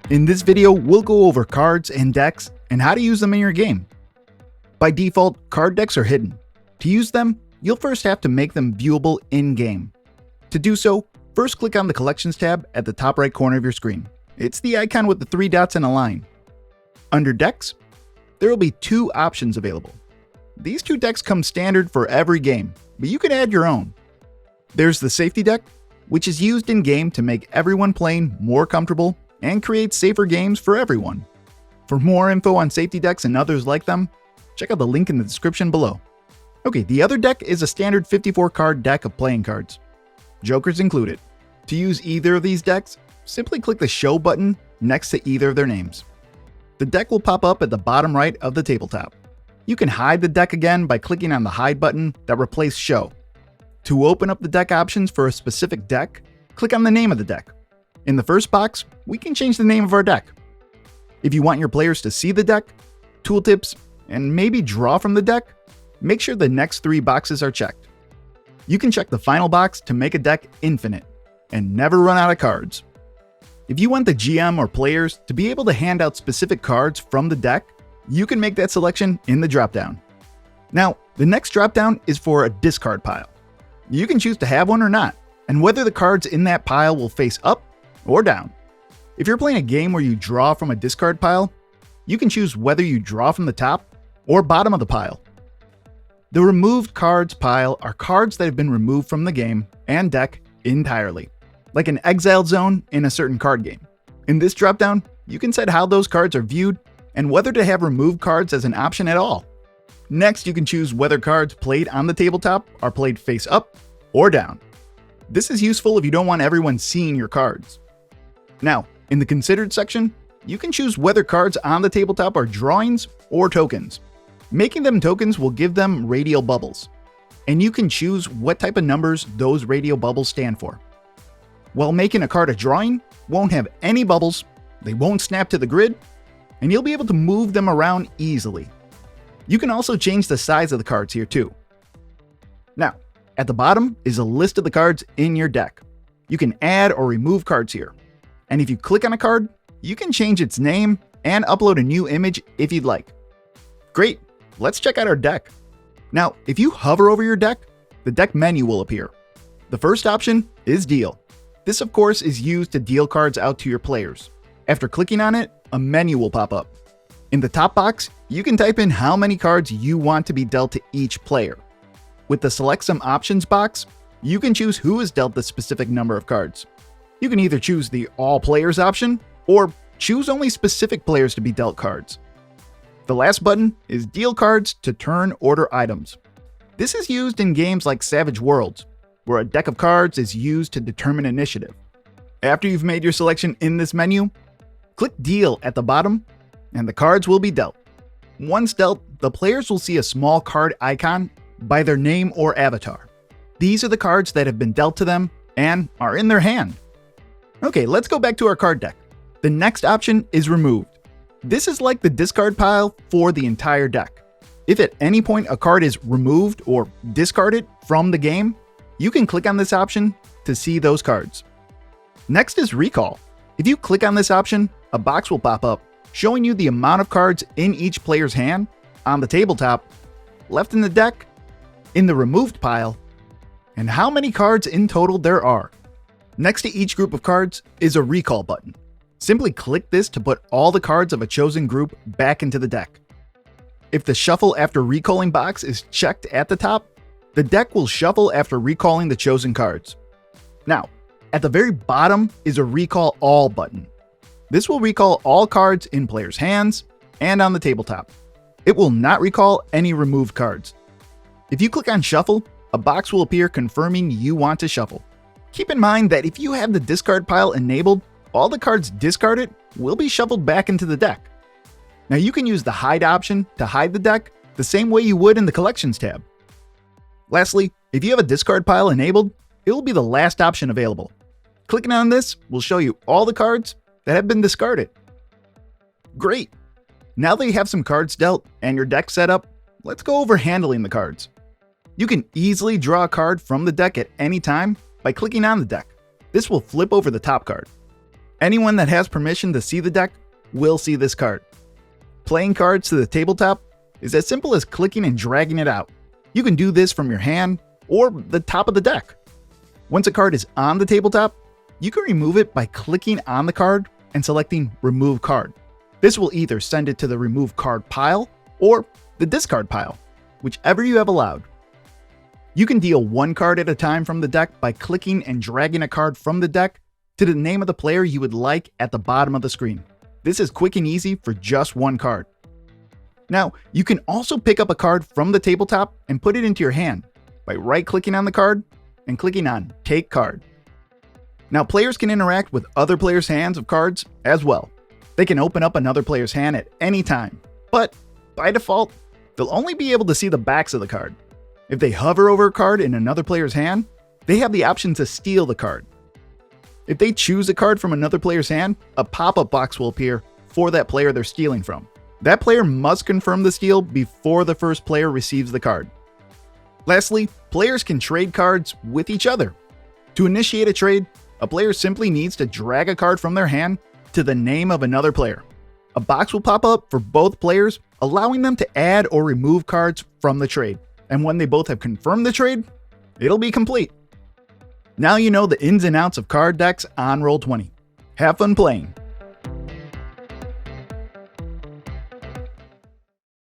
In this video, we'll go over cards and decks and how to use them in your game. By default, card decks are hidden. To use them, you'll first have to make them viewable in-game. To do so, first click on the Collections tab at the top right corner of your screen. It's the icon with the 3 dots and a line. Under Decks, there will be 2 options available. These 2 decks come standard for every game, but you can add your own. There's the Safety deck, which is used in-game to make everyone playing more comfortable and create safer games for everyone. For more info on safety decks and others like them, check out the link in the description below. Okay, the other deck is a standard 54 card deck of playing cards. Jokers included. To use either of these decks, simply click the Show button next to either of their names. The deck will pop up at the bottom right of the tabletop. You can hide the deck again by clicking on the Hide button that replaces Show. To open up the deck options for a specific deck, click on the name of the deck. In the first box, we can change the name of our deck. If you want your players to see the deck, tooltips, and maybe draw from the deck, make sure the next 3 boxes are checked. You can check the final box to make a deck infinite and never run out of cards. If you want the GM or players to be able to hand out specific cards from the deck, you can make that selection in the dropdown. Now, the next dropdown is for a discard pile. You can choose to have one or not, and whether the cards in that pile will face up or down. If you're playing a game where you draw from a discard pile, you can choose whether you draw from the top or bottom of the pile. The removed cards pile are cards that have been removed from the game and deck entirely, like an exiled zone in a certain card game. In this dropdown, you can set how those cards are viewed and whether to have removed cards as an option at all. Next, you can choose whether cards played on the tabletop are played face up or down. This is useful if you don't want everyone seeing your cards. Now, in the Considered section, you can choose whether cards on the tabletop are drawings or tokens. Making them tokens will give them radial bubbles, and you can choose what type of numbers those radial bubbles stand for. While making a card a drawing won't have any bubbles, they won't snap to the grid, and you'll be able to move them around easily. You can also change the size of the cards here too. Now, at the bottom is a list of the cards in your deck. You can add or remove cards here. And if you click on a card, you can change its name and upload a new image if you'd like. Great, let's check out our deck. Now, if you hover over your deck, the deck menu will appear. The first option is Deal. This, of course, is used to deal cards out to your players. After clicking on it, a menu will pop up. In the top box, you can type in how many cards you want to be dealt to each player. With the Select Some Options box, you can choose who is dealt the specific number of cards. You can either choose the All Players option, or choose only specific players to be dealt cards. The last button is Deal Cards to Turn Order Items. This is used in games like Savage Worlds, where a deck of cards is used to determine initiative. After you've made your selection in this menu, click Deal at the bottom, and the cards will be dealt. Once dealt, the players will see a small card icon by their name or avatar. These are the cards that have been dealt to them and are in their hand. Okay, let's go back to our card deck. The next option is Removed. This is like the discard pile for the entire deck. If at any point a card is removed or discarded from the game, you can click on this option to see those cards. Next is Recall. If you click on this option, a box will pop up showing you the amount of cards in each player's hand, on the tabletop, left in the deck, in the removed pile, and how many cards in total there are. Next to each group of cards is a Recall button. Simply click this to put all the cards of a chosen group back into the deck. If the Shuffle After Recalling box is checked at the top, the deck will shuffle after recalling the chosen cards. Now, at the very bottom is a Recall All button. This will recall all cards in players' hands and on the tabletop. It will not recall any removed cards. If you click on Shuffle, a box will appear confirming you want to shuffle. Keep in mind that if you have the discard pile enabled, all the cards discarded will be shuffled back into the deck. Now you can use the Hide option to hide the deck the same way you would in the Collections tab. Lastly, if you have a discard pile enabled, it will be the last option available. Clicking on this will show you all the cards that have been discarded. Great! Now that you have some cards dealt and your deck set up, let's go over handling the cards. You can easily draw a card from the deck at any time by clicking on the deck. This will flip over the top card. Anyone that has permission to see the deck will see this card. Playing cards to the tabletop is as simple as clicking and dragging it out. You can do this from your hand or the top of the deck. Once a card is on the tabletop, you can remove it by clicking on the card and selecting Remove Card. This will either send it to the Remove Card pile or the Discard pile, whichever you have allowed. You can deal one card at a time from the deck by clicking and dragging a card from the deck to the name of the player you would like at the bottom of the screen. This is quick and easy for just one card. Now, you can also pick up a card from the tabletop and put it into your hand by right-clicking on the card and clicking on Take Card. Now, players can interact with other players' hands of cards as well. They can open up another player's hand at any time, but by default, they'll only be able to see the backs of the card. If they hover over a card in another player's hand, they have the option to steal the card. If they choose a card from another player's hand, a pop-up box will appear for that player they're stealing from. That player must confirm the steal before the first player receives the card. Lastly, players can trade cards with each other. To initiate a trade, a player simply needs to drag a card from their hand to the name of another player. A box will pop up for both players, allowing them to add or remove cards from the trade. And when they both have confirmed the trade, it'll be complete. Now you know the ins and outs of card decks on Roll20. Have fun playing!